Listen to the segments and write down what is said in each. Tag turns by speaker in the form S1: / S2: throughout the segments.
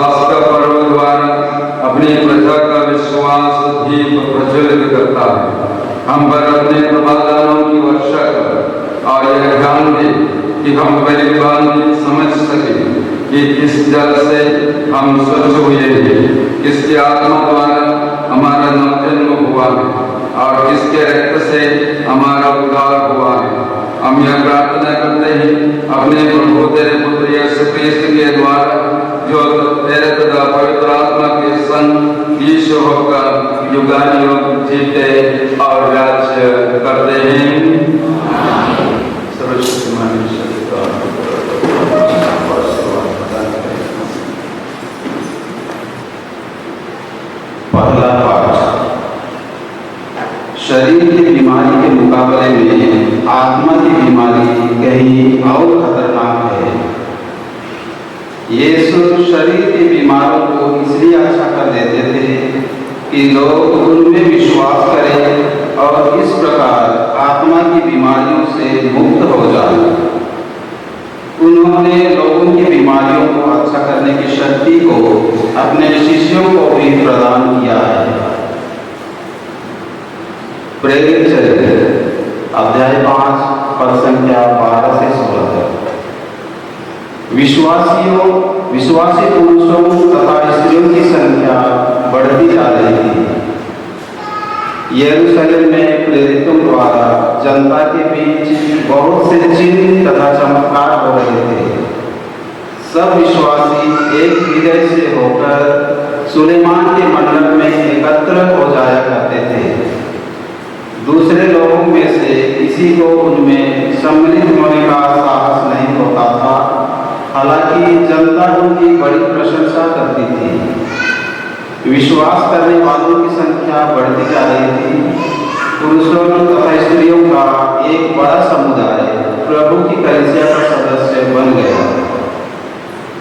S1: पास्का पर्व द्वारा अपनी प्रजा का विश्वास दीप प्रज्वलित करता है। हम पर अपने प्रभादानों की वर्षा कर और यह ध्यान दे कि हम परिभाषित समझ सके कि किस जल से हम स्वच्छ हुए हैं, किसके आत्मा द्वारा हमारा नवजन्म हुआ है और किसके रक्त से हमारा उद्धार हुआ है। हम यह प्रार्थना करते हैं अपने प्रभु तेरे पुत्र यीशु क्रिस्त के द्वारा, जो तेरे तथा पवित्र आत्मा के संग ईश्वर होकर युगानुयुग जीते और राज्य करते हैं।
S2: पहला पाठ। शरीर की बीमारी के मुकाबले में आत्मा की बीमारी कहीं और खतरनाक है। यीशु शरीर के बीमारों को इसलिए अच्छा कर देते थे कि लोग उनमें विश्वास करें और इस प्रकार आत्मा की बीमारियों से मुक्त हो जाएं। उन्होंने लोगों की बीमारियों को अच्छा करने की शक्ति को अपने शिष्यों को भी प्रदान किया है। प्रेरित चरित्र अध्याय 5 पद संख्या 12 से 16 तक। विश्वासी पुरुषों तथा स्त्रियों की संख्या बढ़ती जा रही थी। यरूशलेम में प्रेरितों द्वारा जनता के बीच बहुत से चिन्ह तथा चमत्कार हो रहे थे। सब विश्वासी एक हृदय से होकर सुलेमान के मंडप में एकत्र हो जाया करते थे। दूसरे लोगों में से किसी को उनमें सम्मिलित होने का साहस नहीं होता था, हालांकि जनता उनकी बड़ी प्रशंसा करती थी। विश्वास करने वालों की संख्या बढ़ती जा रही थी। पुरुषों तथा स्त्रियों का एक बड़ा समुदाय प्रभु की कलीसिया का सदस्य बन गया।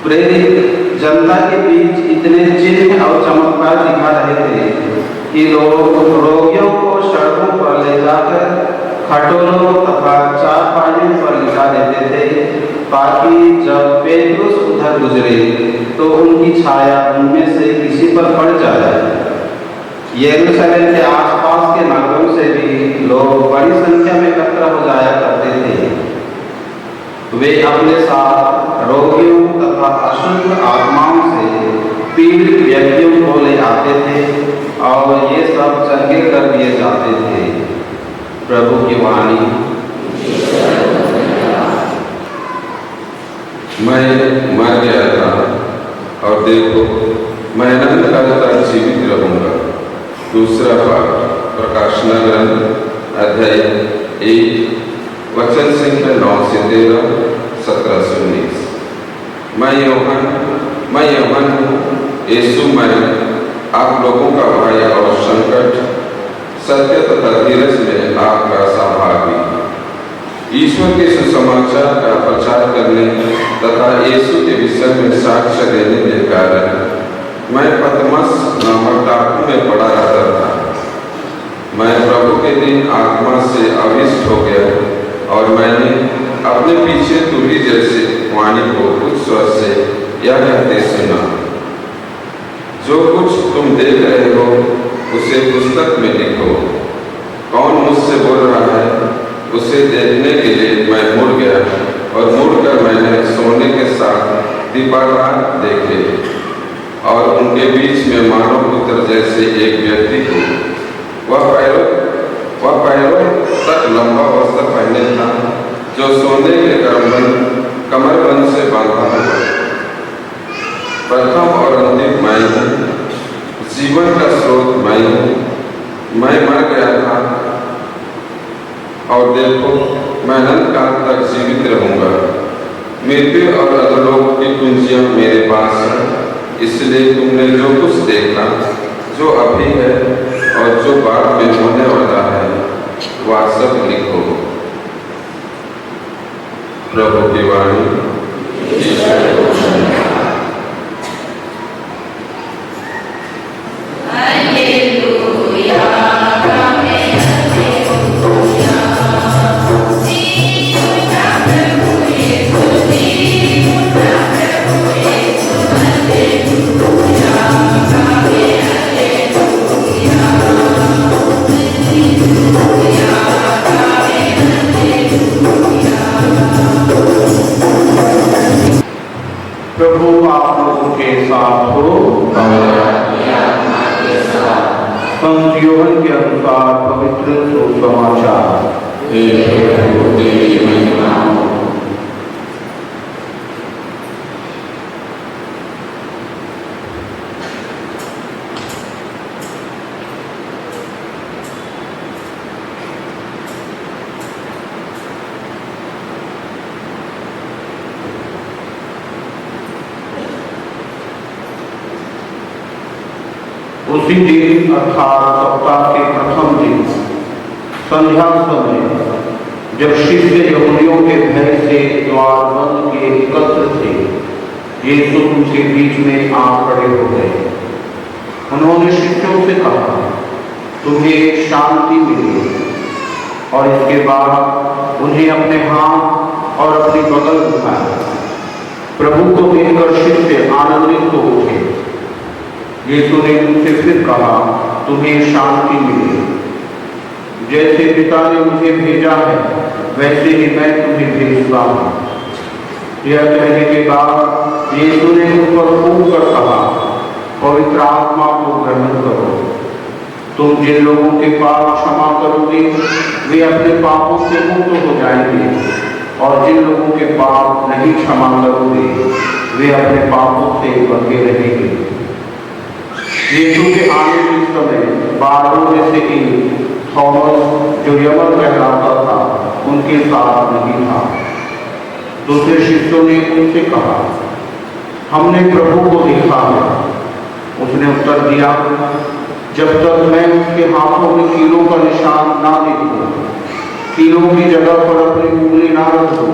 S2: प्रेरित जनता के बीच इतने चिन्ह और चमत्कार दिखा रहे थे कि लोग रोगियों को सड़कों पर ले जाकर खटोलों तथा चारपाइयों पर लिटा देते थे, ताकि जब पेट्रोस उधर गुजरे तो उनकी छाया उनमें से किसी पर पड़ जाए। यरूशलेम के आसपास के नगरों से भी लोग बड़ी संख्या में एकत्र हो जाया करते थे। वे अपने साथ रोगियों तथा अशुद्ध आत्माओं से पीड़ित व्यक्तियों को ले आते थे और ये सब चंगे कर दिए जाते थे। प्रभु की वाणी।
S1: मैं मर गया था और देखो मैं अनंत काल तक जीवित रहूंगा। दूसरा पाठ प्रकाशना ग्रंथ अध्याय 1 वचन संख्या 9 से 13, 17 से 19। मैं यौहन हूँ, यीशु मैं आप लोगों का भाई और संकट, सत्य तथा धीरज में आपका सहभागी। ईश्वर के सुसमाचार का प्रचार करने तथा यीशु के विषय में साक्ष्य देने के कारण मैं पतमस नामक टापू में पड़ा रहता था। मैं प्रभु के दिन आत्मा से आविष्ट हो गया और मैंने अपने पीछे तुरही जैसे वाणी को उच्च स्वर से यह कहते सुना, जो कुछ तुम देख रहे हो उसे पुस्तक में लिखो। कौन मुझसे बोल रहा है उसे देखने के लिए मैं मुड़ गया और मुड़कर मैंने सोने के साथ दीपाकार देखे और उनके बीच में मानव पुत्र जैसे एक व्यक्ति को। वह पैरों तक लंबा वस्त्र पहने था, जो सोने के कमरबंद से बांधा हुआ। प्रथम और अंतिम मैं हूँ, जीवन का स्रोत मैं हूँ। मैं मर गया था और देखो मैं अनंत काल तक जीवित रहूंगा। मृत्यु और अधोलोक की कुंजियां मेरे पास हैं। इसलिए तुमने जो कुछ देखा, जो अभी है और जो बाद में होने वाला है, वह सब लिखो। प्रभु की वाणी।
S2: साथ हो। संत यूहन्ना के अनुसार पवित्र सुसमाचार। उसी दिन अर्थात सप्ताह के प्रथम दिन संध्या समय जब शिष्य यहूदियों के भय से द्वार बंद किए एकत्र थे, यीशु उनके बीच में आ खड़े हो गए। उन्होंने शिष्यों से कहा, तुम्हें शांति मिली। और इसके बाद उन्हें अपने हाथ और अपनी बगल दिखाया। प्रभु को देखकर शिष्य आनंदित हो उठे। यीशु ने उनसे फिर कहा, तुम्हें शांति मिली। जैसे पिता ने मुझे भेजा है, वैसे ही मैं तुम्हें भेजता हूँ। यह कहने के बाद यीशु ने उन पर फूंक कर कहा, पवित्र आत्मा को ग्रहण करो। तुम जिन लोगों के पाप क्षमा करोगे, वे अपने पापों से मुक्त हो जाएंगे, और जिन लोगों के पाप नहीं क्षमा करोगे, वे अपने पापों से बंधे रहेंगे। यीशु के आने के समय 12 में से एक थॉमस, जो यमन कहलाता था, उनके साथ नहीं था। दूसरे शिष्यों ने उनसे कहा, हमने प्रभु को देखा है। उसने उत्तर दिया, जब तक मैं उसके हाथों में कीलों का निशान ना देखूं, कीलों की जगह पर अपनी उंगली ना रखूं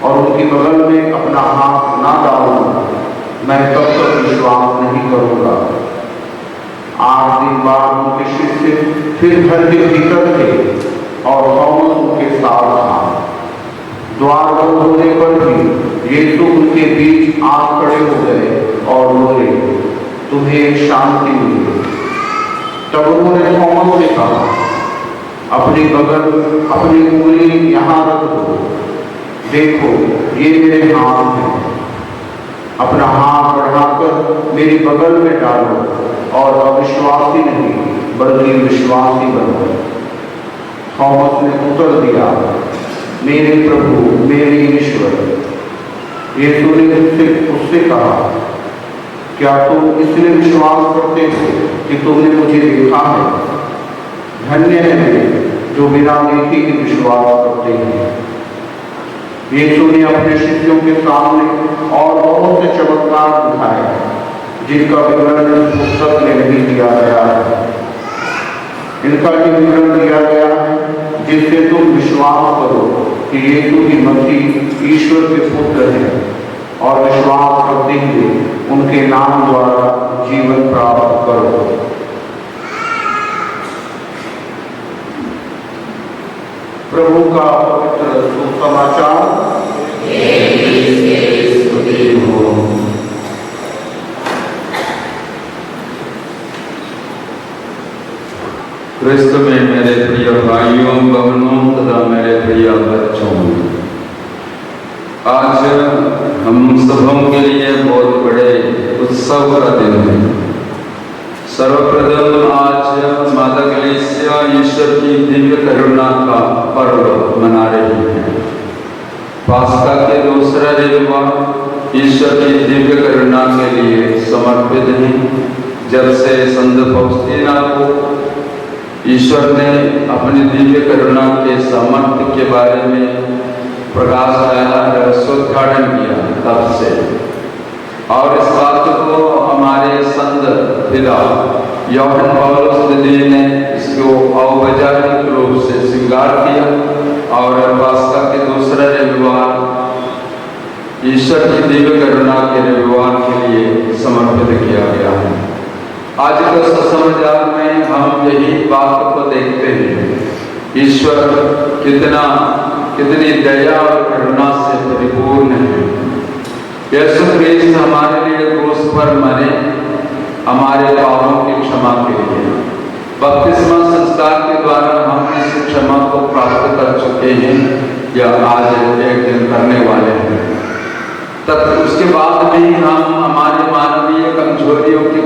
S2: और उनकी बगल में अपना हाथ ना डालूं, मैं तब तक विश्वास नहीं करूंगा। 8 दिन बाद उनके शिष्य फिर घर के भीतर थे और थॉमस उनके साथ था। द्वार बंद होने पर भी यीशु उनके बीच आ खड़े हो गए और बोले, तुम्हें शांति मिली। तब उन्होंने थॉमस से कहा, अपनी बगल, अपनी उंगली यहाँ रख दो। देखो, ये मेरे हाथ हैं। अपना हाथ बढ़ाकर मेरी बगल में डालो और अविश्वासी नहीं बल्कि विश्वासी बनो। थॉमस ने उत्तर दिया, मेरे प्रभु, मेरे ईश्वर। यीशु ने उससे कहा, क्या तुम इसलिए विश्वास करते हो कि तुमने मुझे देखा है? धन्य है जो बिना देखे ही विश्वास करते हैं। यीशु ने अपने शिष्यों के सामने और बहुत से चमत्कार दिखाए, जिनका विवरण पुस्तक में नहीं दिया गया है। इनका विवरण दिया गया है जिससे तुम विश्वास करो कि यीशु ही मसीह ईश्वर के पुत्र हैं, और विश्वास करते हुए उनके नाम द्वारा जीवन प्राप्त करो। प्रभु का पवित्र सुसमाचार।
S1: क्रिस्त में मेरे प्रिय भाइयों, बहनों तथा मेरे प्रिय बच्चों, आज हम सबों के लिए बहुत बड़े उत्सव का दिन है। सर्वप्रथम आज माता कलीसिया ईश्वर की दिव्य करुणा का पर्व मना रही है। पास्का के दूसरा रविवार ईश्वर की दिव्य करुणा के लिए समर्पित है। जब से संत फौस्तीना को ईश्वर ने अपनी दिव्य करुणा के सामर्थ्य के बारे में प्रकाश डाला, रहस्योद्घाटन किया, तब से, और इस बात को हमारे संत पिता यूहन्ना पौलुस द्वितीय ने इसको औपचारिक रूप से स्वीकार किया और पास्का के दूसरा रविवार ईश्वर की दिव्य करुणा के रविवार के लिए समर्पित किया गया है। आज के सुसमाचार में हम यही बात को देखते हैं, ईश्वर कितनी दया और करुणा से परिपूर्ण है। यीशु क्रिस्त हमारे लिए क्रूस पर मरे, हमारे पापों की क्षमा के लिए। बपतिस्मा संस्कार के द्वारा हम इस क्षमा को प्राप्त कर चुके हैं या आज एक दिन करने वाले हैं। तब उसके बाद भी हम हमारे मानव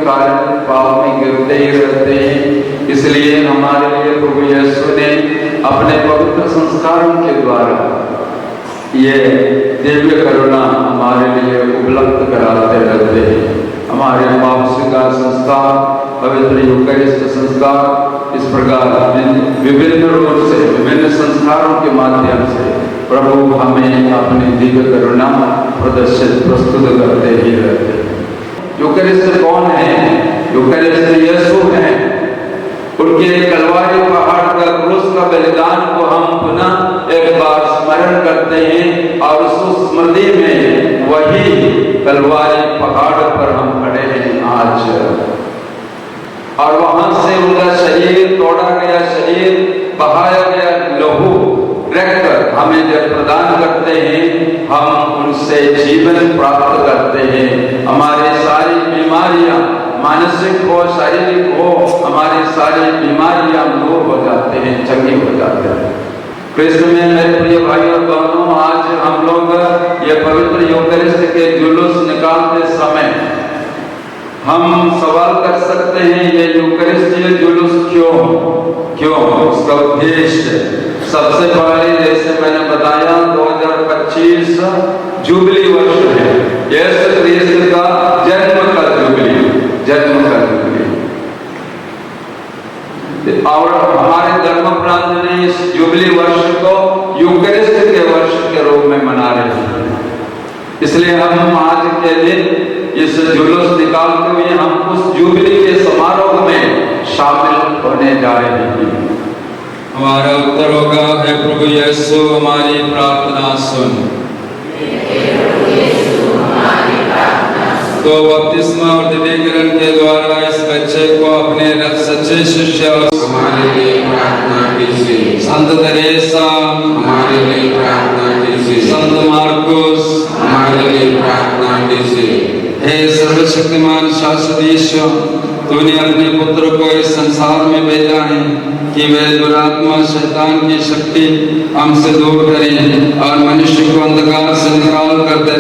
S3: कारण पाप में गिरते ही रहते हैं। इसलिए हमारे लिए प्रभु यीशु ने अपने पवित्र संस्कारों के द्वारा ये दिव्य करुणा हमारे लिए उपलब्ध कराते रहते हैं। हमारे वापसी का संस्कार, पवित्र यूकरिस्ट संस्कार, इस प्रकार विभिन्न रूप से विभिन्न संस्कारों के माध्यम से प्रभु हमें अपनी दिव्य करुणा प्रस्तुत करते ही रहते हैं। यूकरिस्ट कौन है? यूकरिस्ट यीशु है। उनके कलवारी पहाड़ का क्रूस का बलिदान को हम पुनः एक बार स्मरण करते हैं और उस स्मृति में वही कलवारी पहाड़ पर हम खड़े हैं आज। और वहां से उनका शरीर तोड़ा गया, शरीर बहाया गया लहू रखकर हमें जब प्रदान करते हैं, हम उनसे जीवन प्राप्त करते हैं। हमारे सारी बीमारियां, मानसिक हो शारीरिक हो, हमारी सारी बीमारियां दूर हो जाते हैं, चंगी हो जाते हैं। कृष्ण में मेरे प्रिय भाई और बहनों, आज हम लोग ये पवित्र यूकरिस्ट के जुलूस निकालते समय हम सवाल कर सकते हैं, ये यूकरिस्टीय जुलूस क्यों? उसका उद्देश्य सबसे पहले, जैसे मैंने बताया, 2025 जुबली वर्ष है। यीशु क्रिस्त का जन्म का जुबली। और हमारे धर्म प्रांत ने इस जुबली वर्ष को यूकरिस्ट के वर्ष के रूप में मना रहे हैं। इसलिए हम आज के दिन इस जुलूस निकालते हुए हम उस जुबली के समारोह में शामिल होने जा रहे हैं।
S4: हमारा उत्तर होगा, हे प्रभु यीशु हमारी प्रार्थना सुन। तो बपतिस्मा और दिव्यकरण के द्वारा इस बच्चे को अपने सच्चे शिष्य
S1: हमारे लिए प्रार्थना कीजिए।
S4: संत तेरेसा
S1: हमारे लिए प्रार्थना कीजिए।
S4: संत मार्कुस
S1: हमारे लिए प्रार्थना कीजिए।
S4: हे सर्वशक्तिमान शाश्वत ईश्वर, तूने अपने पुत्र को इस संसार में भेजा है कि वह दुरात्मा शैतान की शक्ति हमसे दूर करे और मनुष्य को अंधकार से निकाल कर दे।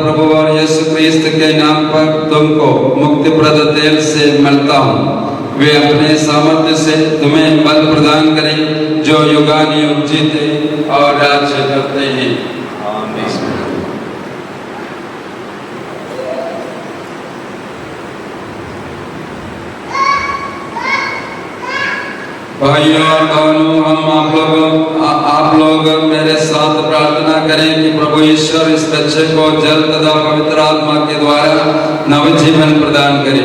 S4: प्रभु और यीशु क्रिस्त के नाम पर तुमको मुक्तिप्रद तेल से मिलता हूँ। वे अपने सामर्थ्य से तुम्हें बल प्रदान करें जो युगानुयुग जीते और राज्य करते हैं। भाइयों और बहनों, हम आप लोग मेरे साथ प्रार्थना करें कि प्रभु ईश्वर इस बच्चे को जल तथा पवित्र आत्मा के द्वारा नव जीवन प्रदान करे।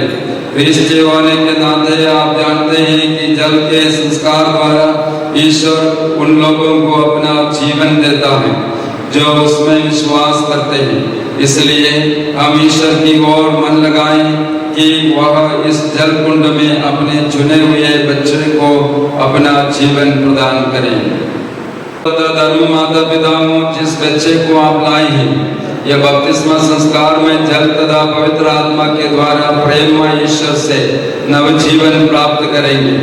S4: क्रिस्टीय होने के नाते आप जानते हैं कि जल के संस्कार द्वारा ईश्वर उन लोगों को अपना जीवन देता है जो उसमें विश्वास करते हैं। इसलिए हम ईश्वर की ओर मन लगाएं कि वह इस जल कुंड में अपने चुने हुए बच्चे को अपना जीवन प्रदान करें। धर्म माता पिताओं, जिस बच्चे को आप लाए हैं, यह बपतिस्मा संस्कार में जल तथा पवित्र आत्मा के द्वारा प्रेममय ईश्वर से नव जीवन प्राप्त करेंगे।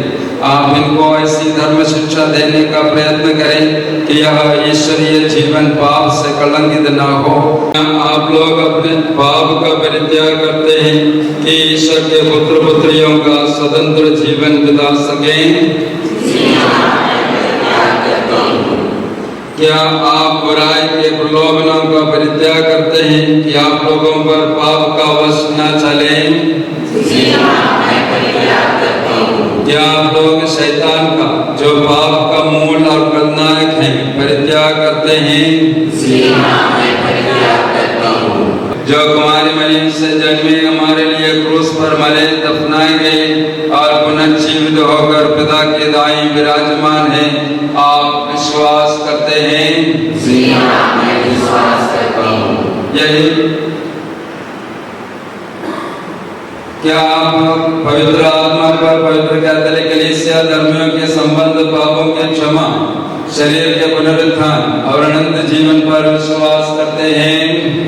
S4: आप इनको ऐसी धर्म शिक्षा देने का प्रयत्न करें कि यह ईश्वरीय जीवन पाप से कलंकित न हो। आप लोग अपने पाप का परित्याग करते हैं कि ईश्वर के पुत्र पुत्रियों का स्वतंत्र जीवन बिता सकें। क्या आप बुराई के प्रलोभनों का परित्याग करते हैं कि आप लोगों पर पाप का वश न चले? क्या आप लोग शैतान का, जो पाप का मूल और खलनायक है, परित्याग करते हैं? जो कुमारी मरियम से जन्मे, हमारे लिए क्रूस पर मरे, दफनाए गए और पुनर्जीवित होकर पिता के दाईं विराजमान है, आप विश्वास करते हैं?
S5: जी हाँ, मैं विश्वास करता हूँ।
S4: यही क्या आप पवित्र आत्मा पर, पवित्र कैथोलिक कलीसिया, धर्मियों के संबंध, पापों के क्षमा, शरीर के पुनरुत्थान और अनंत जीवन पर विश्वास करते हैं?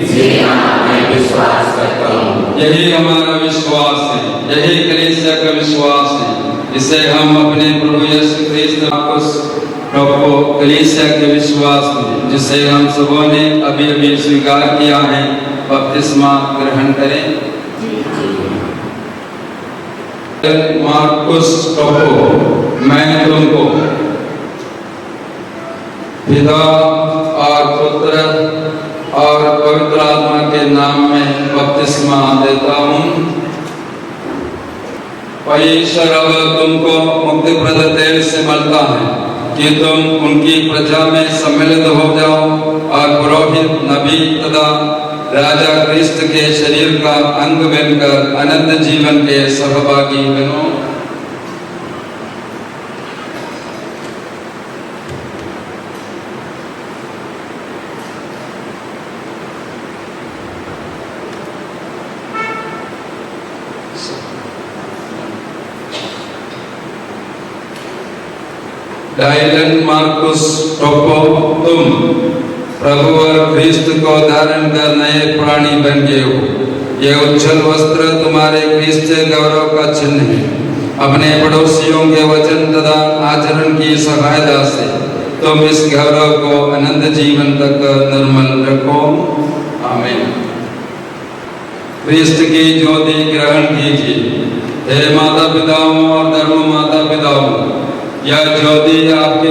S5: जी हाँ, मैं विश्वास करता हूँ।
S4: यही हमारा विश्वास है, यही कलीसिया का विश्वास है। इसे हम अपने प्रभु यीशु क्रिस्त को कलीसिया के विश्वास में, जिसे हम सबों ने अभी अभी स्वीकार किया है, बपतिस्मा ग्रहण करें। मार्कुस टोपो, मैं तुमको पिता और पुत्र और पवित्र आत्मा के नाम में बपतिस्मा देता हूँ। ईश्वर अब तुमको मुक्तिप्रद तेल से मिलता है कि तुम उनकी प्रजा में सम्मिलित हो जाओ और पुरोहित, नबी तथा राजा क्रिस्त के शरीर का अंग बनकर अनंत जीवन के सहभागी बनो। डायलन मार्कुस टोपो, तुम प्रभु और ख्रीस्त को धारण कर नए प्राणी बन गए हो। यह उज्जवल वस्त्र तुम्हारे ख्रीस्त गौरव का चिन्ह है। अपने पड़ोसियों के वचन तथा आचरण की सहायता से तुम इस गौरव को अनंत जीवन तक निर्मल रखो। आमीन। ख्रीस्त की ज्योति ग्रहण कीजिए। हे माता पिताओं और धर्म माता पिताओं, यह ज्योति आपको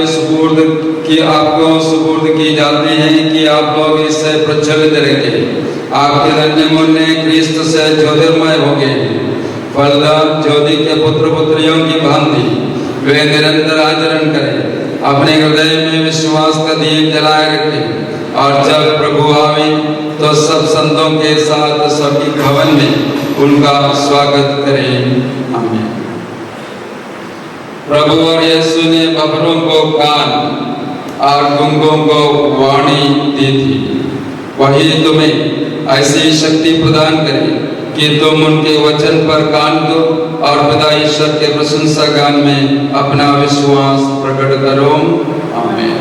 S4: सुपुर्द की जाती है कि आप लोग इससे प्रज्वलित रखें। आपके धन्य मुन्ने ख्रीस्त से ज्योतिर्मय हो गए। फलदार ज्योति के पुत्र पुत्रियों की भांति वे निरंतर आचरण करें। अपने हृदय में विश्वास का दीप जलाए रखें और जब प्रभु आवे तो सब संतों के साथ सभी भवन में उनका स्वागत करें। आमीन। प्रभु और यीशु ने बकरों को कान और गूंगों को वाणी दी थी। वही तुम्हें ऐसी शक्ति प्रदान करे कि तुम उनके वचन पर कान दो और पिता ईश्वर के प्रशंसा गान में अपना विश्वास प्रकट करो। आमीन।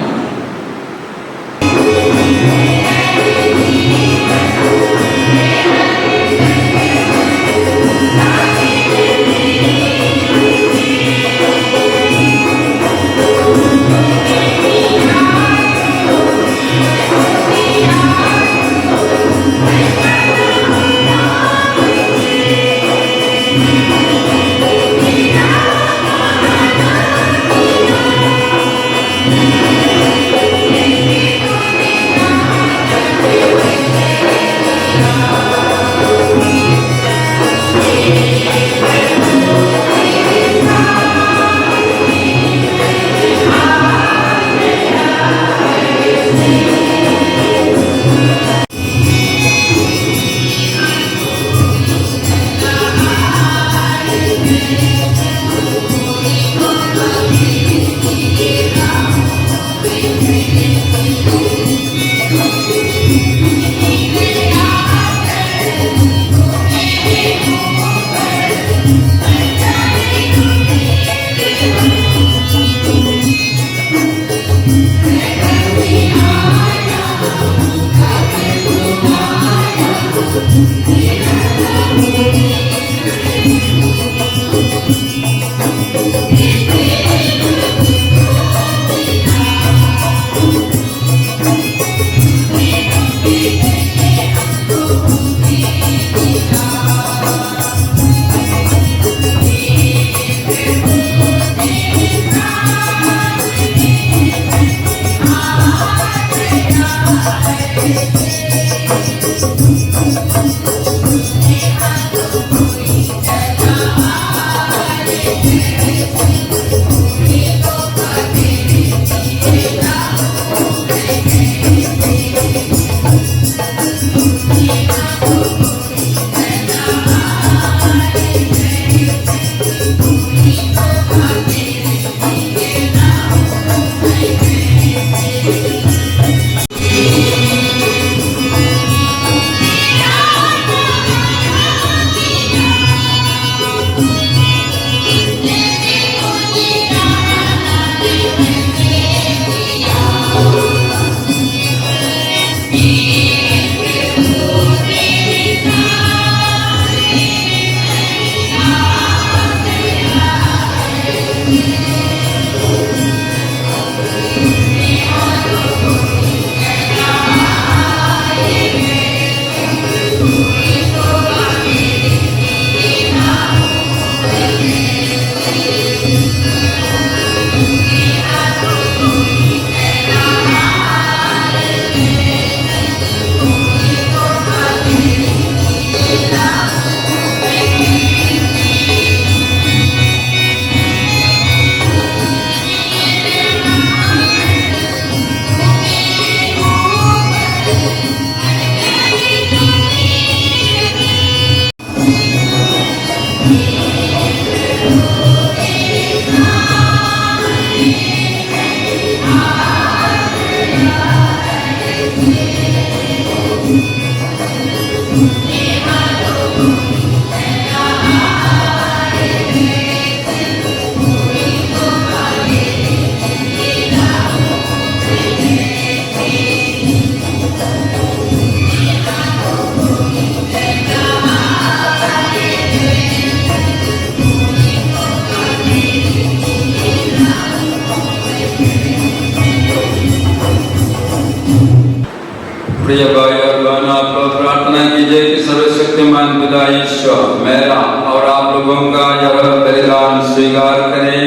S4: प्रिय भाई और बहन, आप लोग प्रार्थना कीजिए कि सर्वशक्तिमान पिता ईश्वर मेरा और आप लोगों का यह बलिदान स्वीकार करें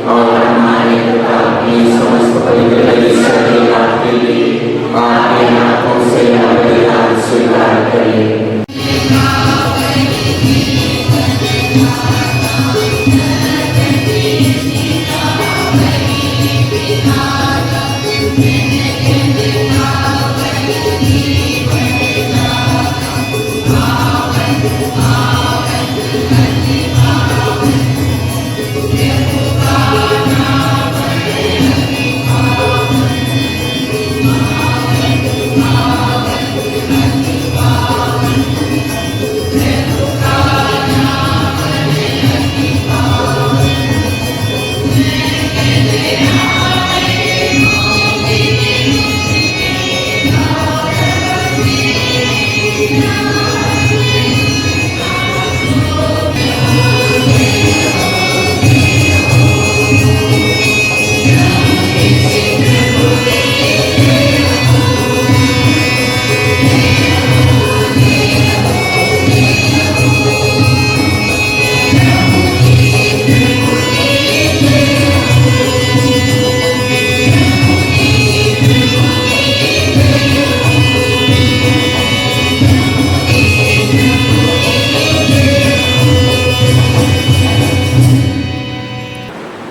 S5: और हमारे अपनी समस्त पवित्र शरीर के लिए आपके हाथों से बलिदान स्वीकार करें।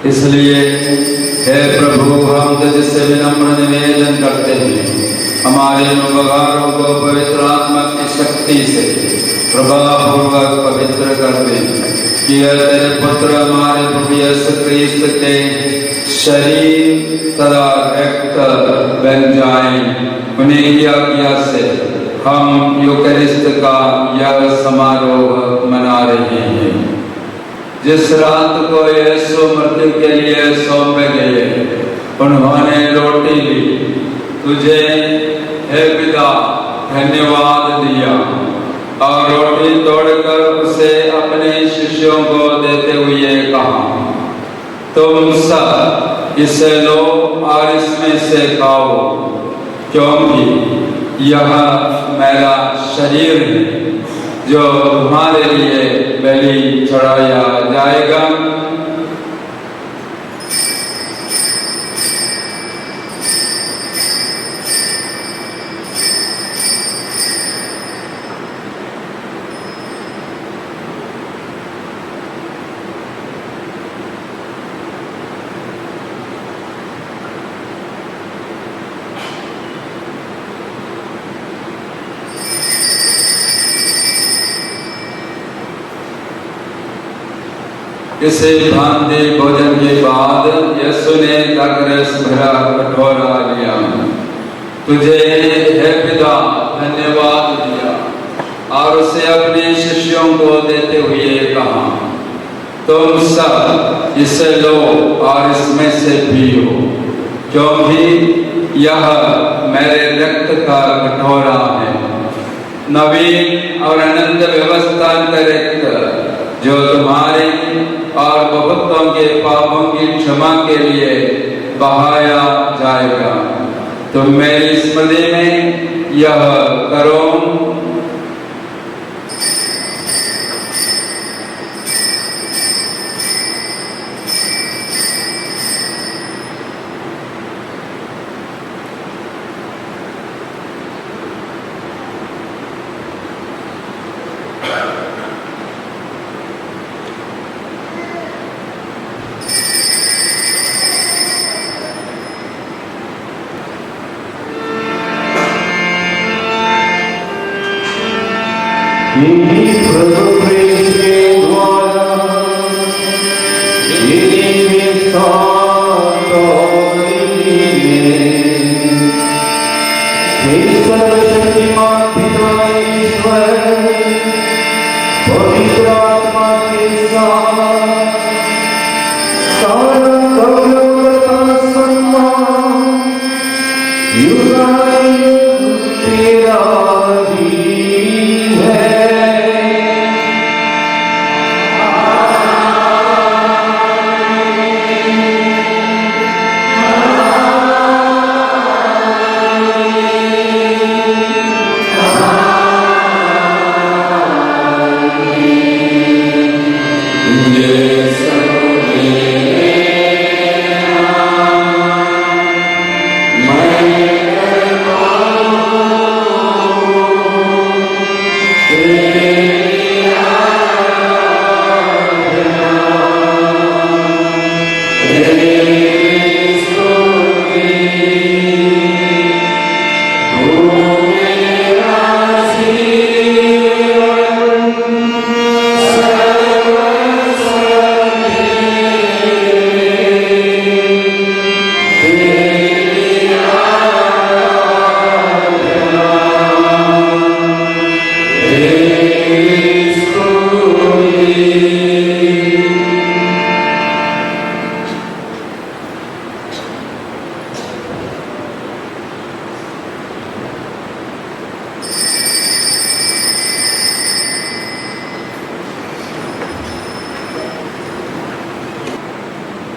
S4: इसलिए हे प्रभु, हम तुझसे विनम्र निवेदन करते हैं, हमारे उपकारों को पवित्र आत्मा की शक्ति से प्रभावपूर्वक पवित्र कर दे कि तेरे पुत्र हमारे प्रभु यीशु क्रिस्त के शरीर तथा रक्त बन जाएं। उन्हीं की आज्ञा से हम यूकरिस्ट का यह समारोह मना रहे हैं। जिस रात को यीशु मृत्यु के लिए सौंपे गए, उन्होंने रोटी ली, तुझे हे पिता धन्यवाद दिया और रोटी तोड़कर उसे अपने शिष्यों को देते हुए कहा, तुम सब इसे लो और इसमें से खाओ, क्योंकि यह मेरा शरीर है जो तुम्हारे लिए बलि चढ़ाया जाएगा। इसे भांति भोजन के बाद यीशु ने दाखरस भरा कटोरा लिया, तुझे हे पिता धन्यवाद दिया और उसे अपने शिष्यों को देते हुए कहा, तुम सब इसे लो और इसमें से पियो, क्योंकि यह मेरे रक्त का कटोरा है, नवीन और अनंत व्यवस्थांतरित, जो तुम्हारे और बहुतों के पापों की क्षमा के लिए बहाया जाएगा। तुम मेरी स्मृति में यह करो।
S2: इन्हीं प्रभु प्रेम के द्वारा इन्हीं में साथ और हे सर्वशक्तिमान पिता ईश्वर पवित्र आत्मा के साथ सारा गौरव तथा सम्मान युगायुग तेरा ही है।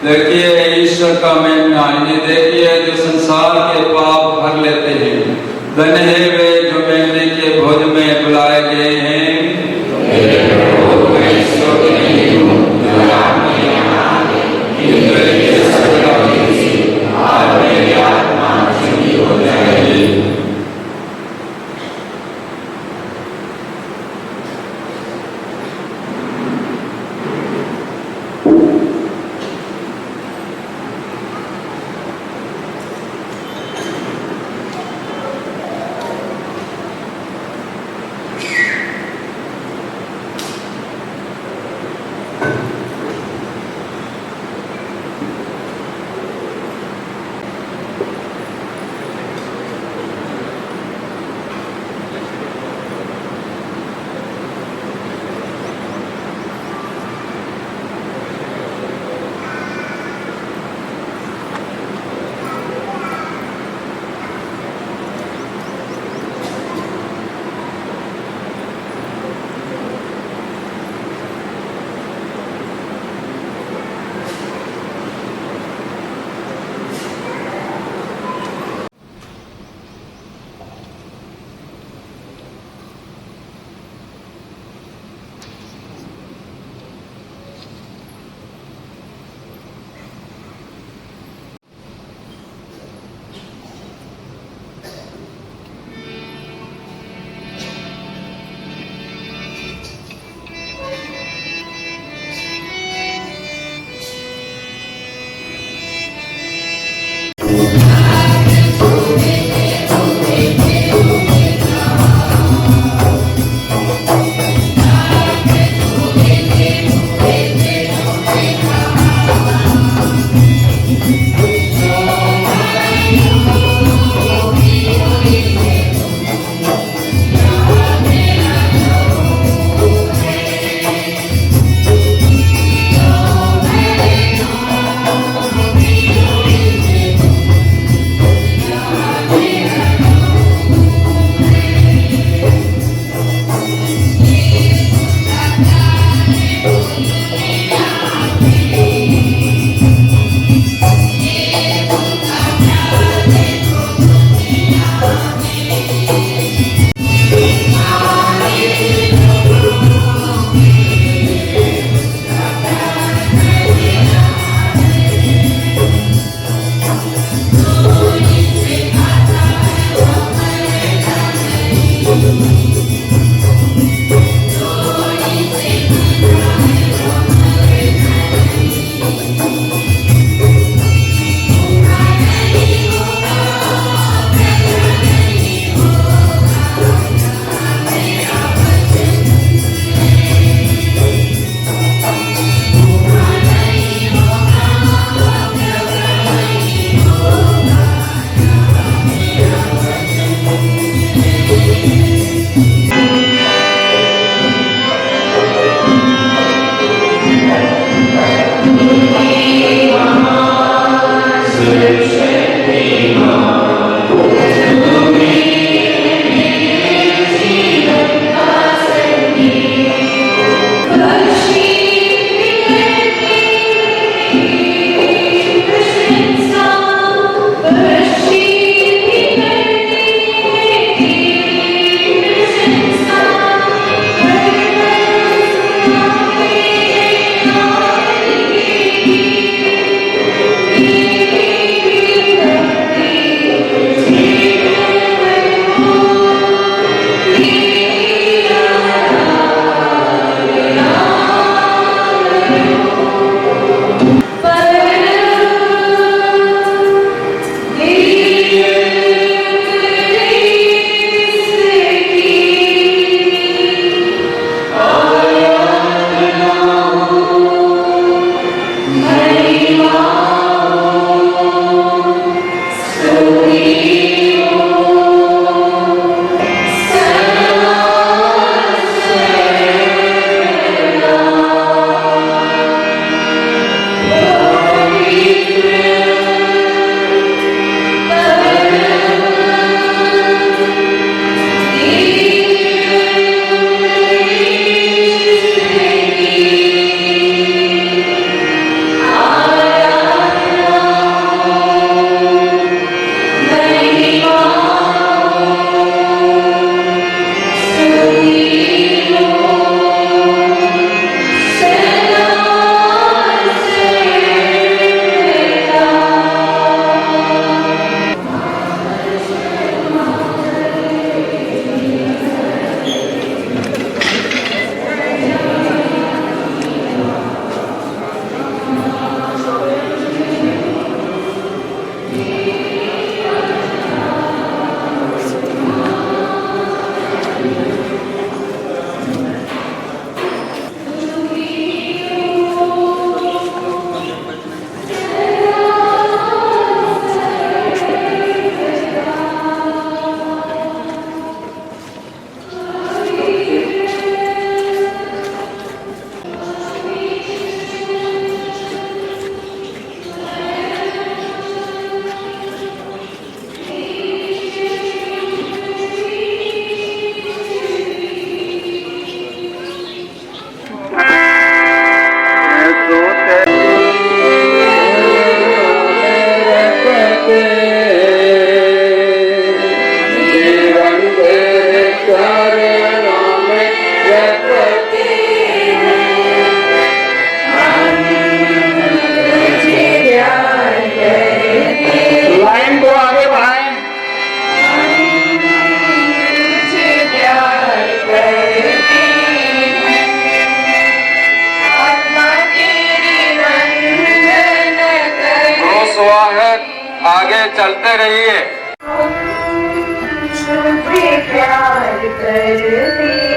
S4: देखिए ईश्वर का महिमा, इन्हें देखिए जो संसार के पाप भर लेते हैं। धन्य है वे जो मेमने के भोज में बुलाए गए हैं।
S3: चलते रहिए।
S6: प्यार करती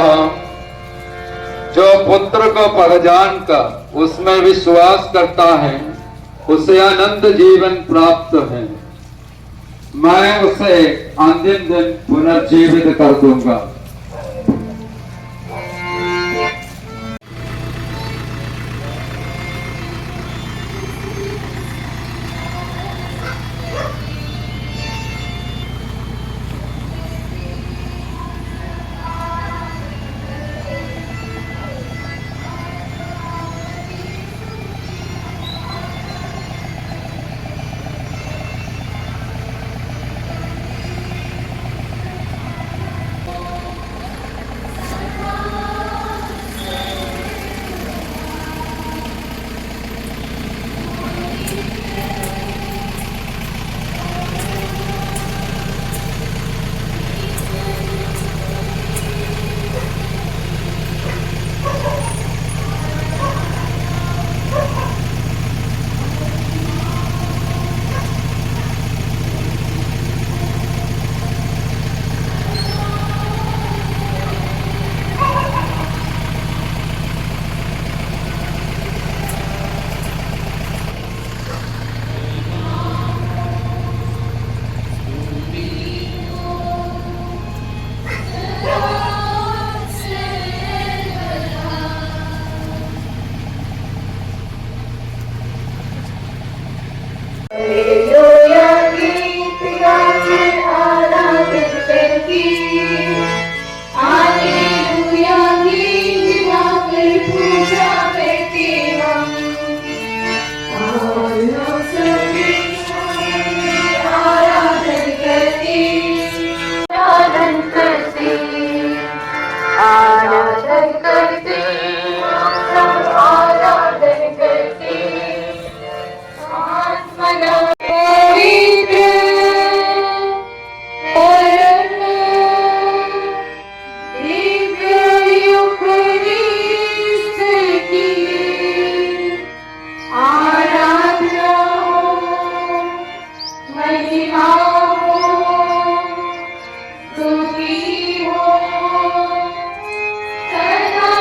S3: कहा, जो पुत्र को पहचान कर उसमें विश्वास करता है उसे अनंत जीवन प्राप्त है। मैं उसे अंतिम दिन पुनर्जीवित कर दूंगा।
S6: हालेलुया गीत गाके आराधन करती, हालेलुया गीत गाके पूजा करती हम। आराधन करती, आराधन करती, आराधन करती, आराधन करती। आत्मना पवित्र परम दिव्य यूखरिस्ट की आराधना हो, महिमा हो, स्तुति हो, सदा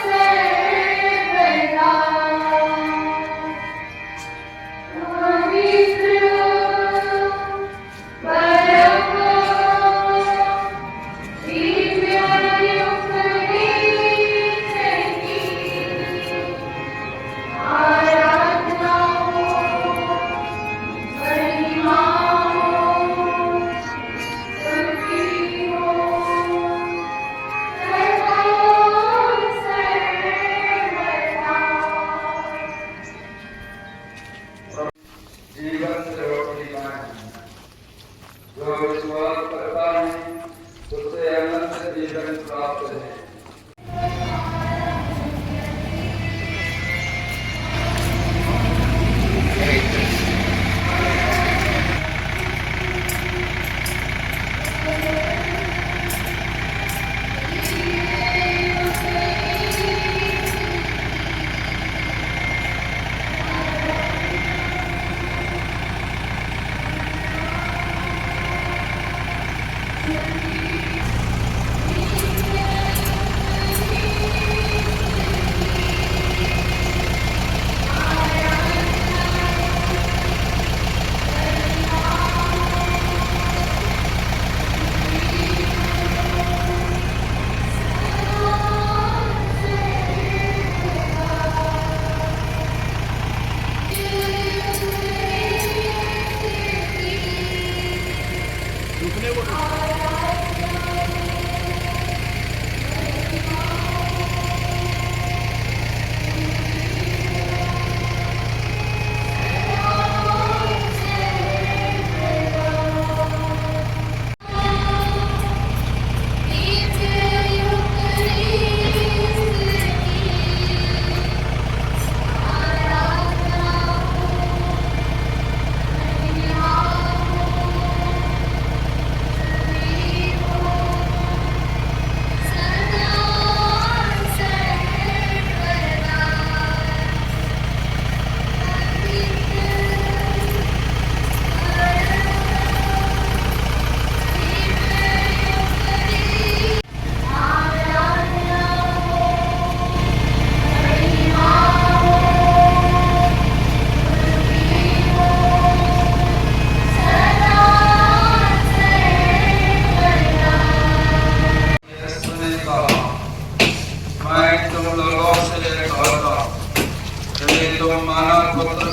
S6: सर्वदा। पवित्र परम दिव्य यूखरिस्ट की आराधना हो, महिमा हो, स्तुति हो, सदा सर्वदा।
S3: जीवन से रोटी पाए, जो विश्वास करता है उसे अनंत जीवन प्राप्त है।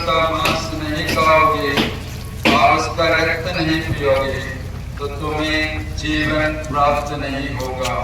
S4: उसका मांस नहीं खाओगे और उसका रक्त नहीं पियोगे तो तुम्हें जीवन प्राप्त नहीं होगा।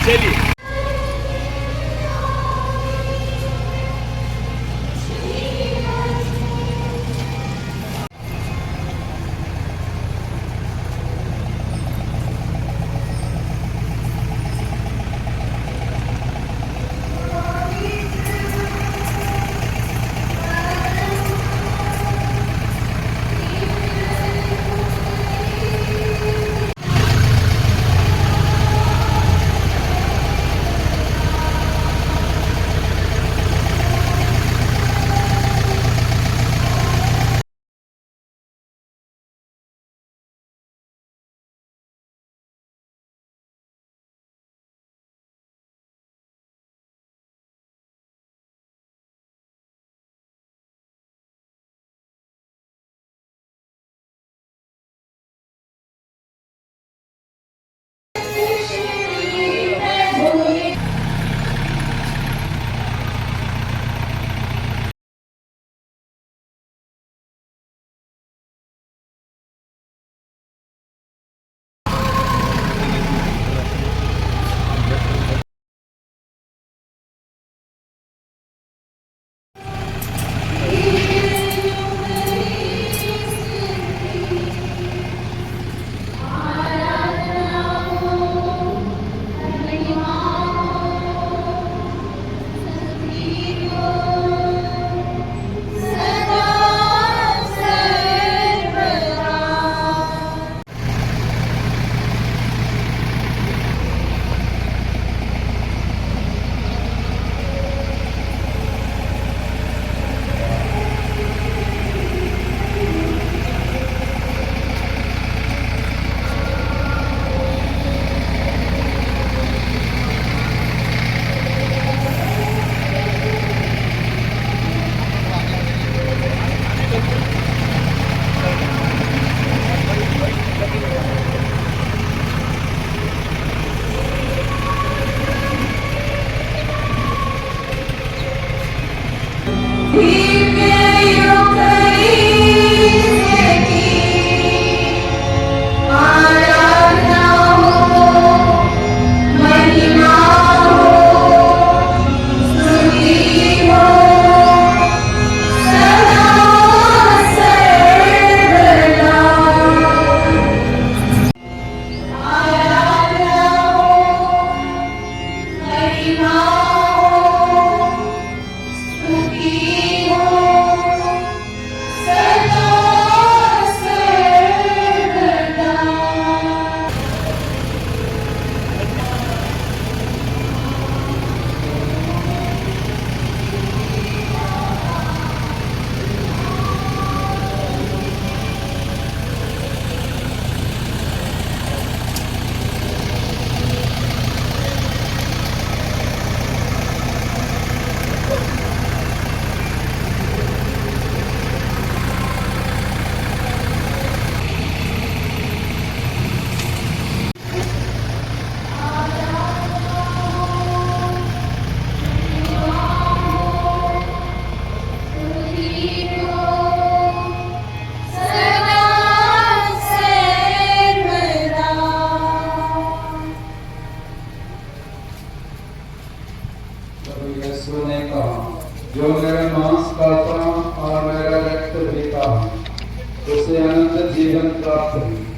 S7: चलिए
S3: करेगा उसे अनंत जीवन प्राप्त होगा।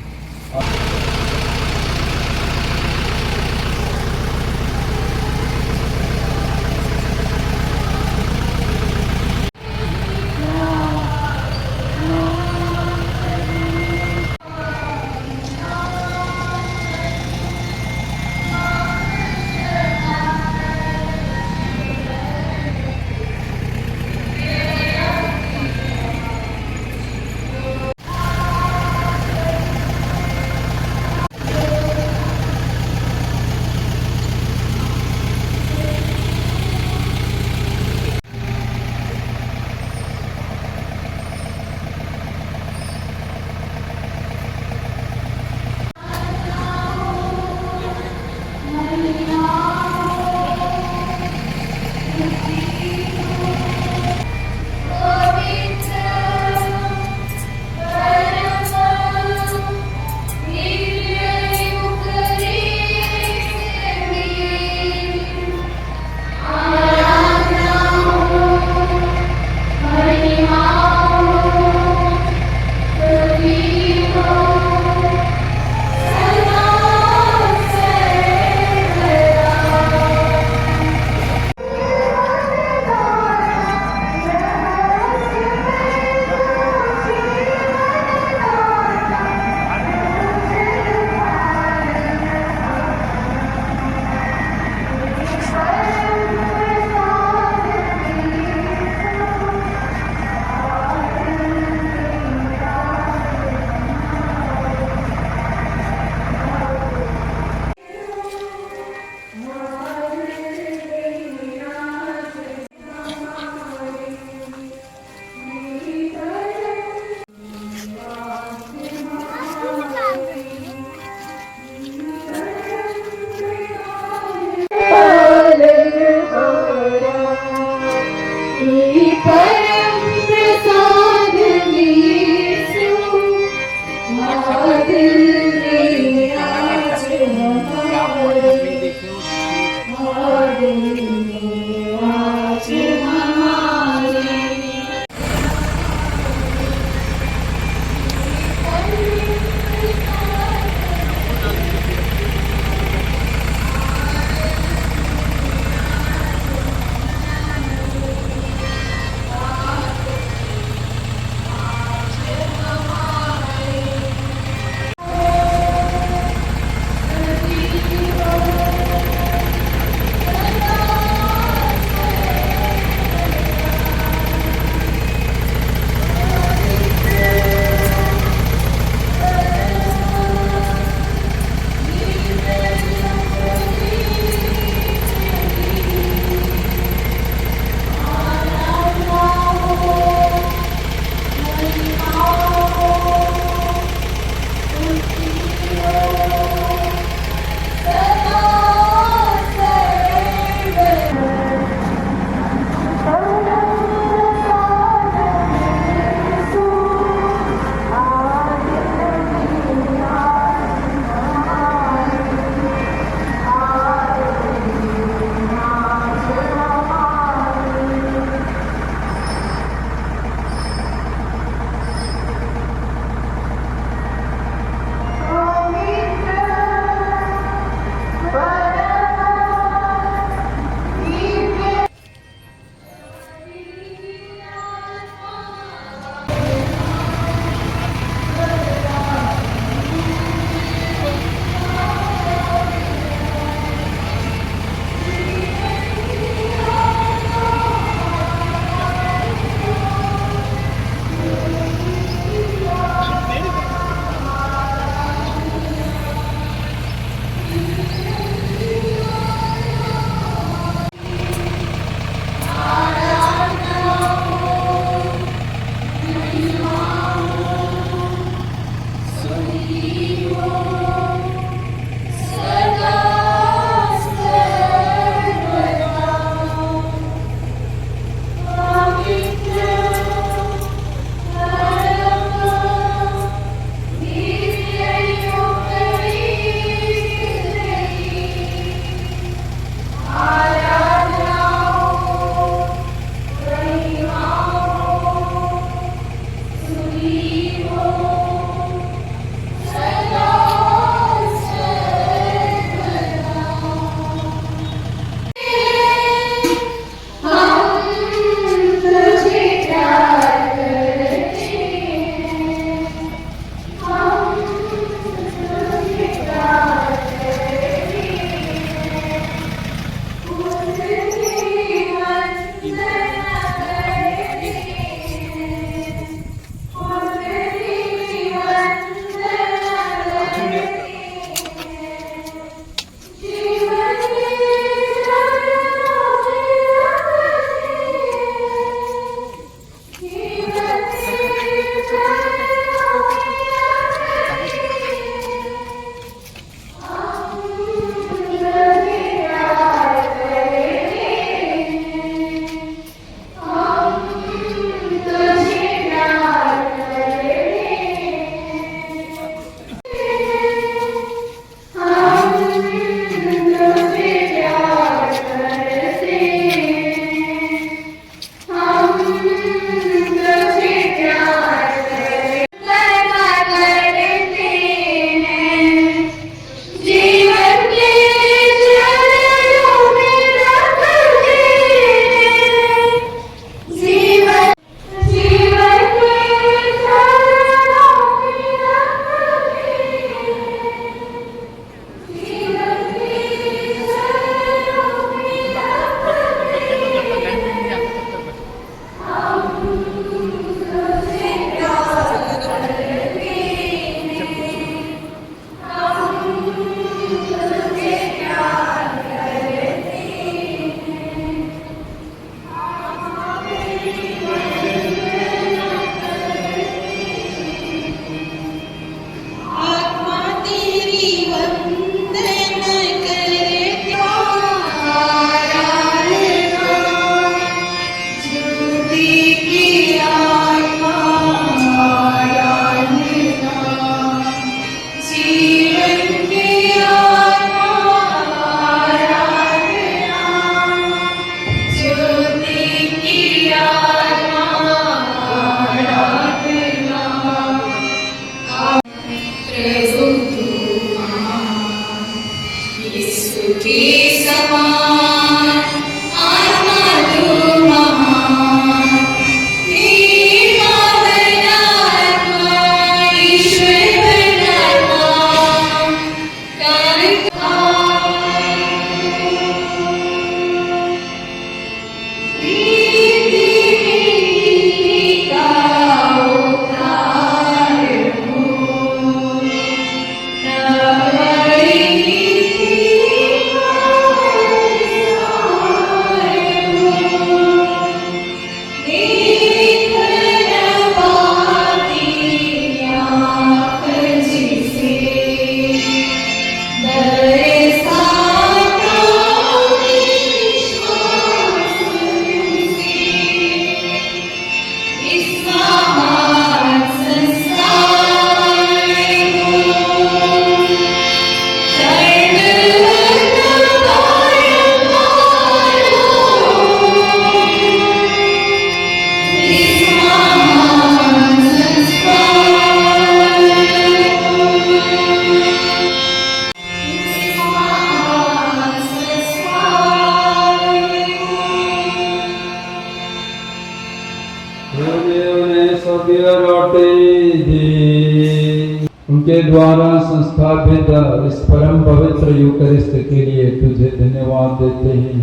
S3: स्वर्गीय रोटी दी। उनके द्वारा संस्थापित इस परम पवित्र यूकरिस्ट के लिए तुझे धन्यवाद देते हैं,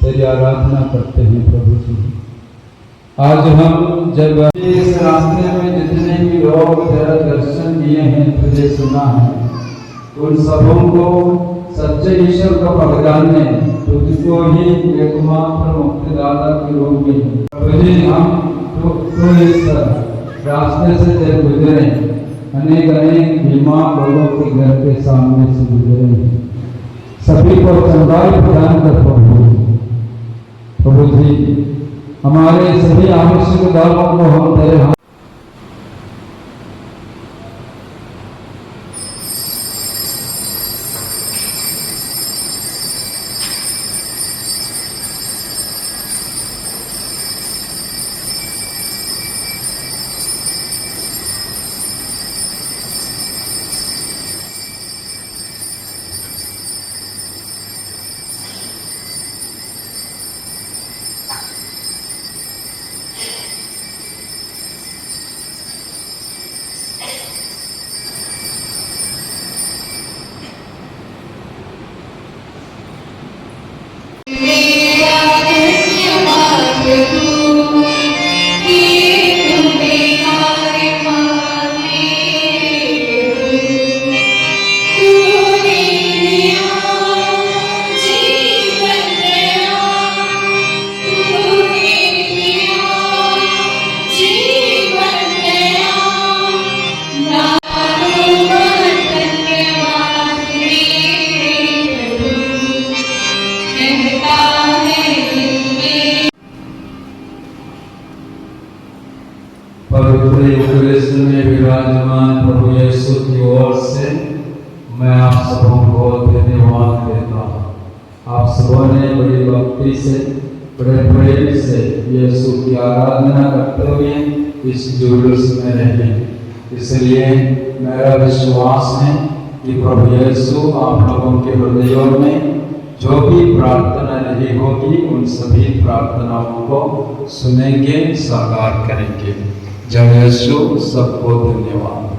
S3: तेरी आराधना करते हैं प्रभु जी। आज हम जब इस रास्ते में जितने भी लोग तेरा दर्शन दिए हैं, तुझे सुना है, उन सबों को सच्चे ईश्वर को पहचानने तुझको ही एकमात्र मुक्तिदाता के रूप में प्रभु जी हम तो इस रास्ते से जब गुजरे, अनेक बीमार लोगों के घर के सामने से गुजरे हैं, सभी को चंगाई प्रदान कर प्रभु जी। हमारे सभी आवश्यक दावों को हम तेरे हाथ पवित्र यूकरिस्ट में विराजमान प्रभु यीशु की ओर से मैं आप सबों को धन्यवाद देता हूँ। आप सबों ने बड़ी भक्ति से, बड़े प्रेम से यीशु की आराधना करते हुए इस जुलूस में रहे, इसलिए मेरा विश्वास है कि प्रभु यीशु आप लोगों के हृदयों में जो भी प्रार्थना नहीं होगी, उन सभी प्रार्थनाओं को सुनेंगे, साकार करेंगे। जय यीशु, सबको धन्यवाद।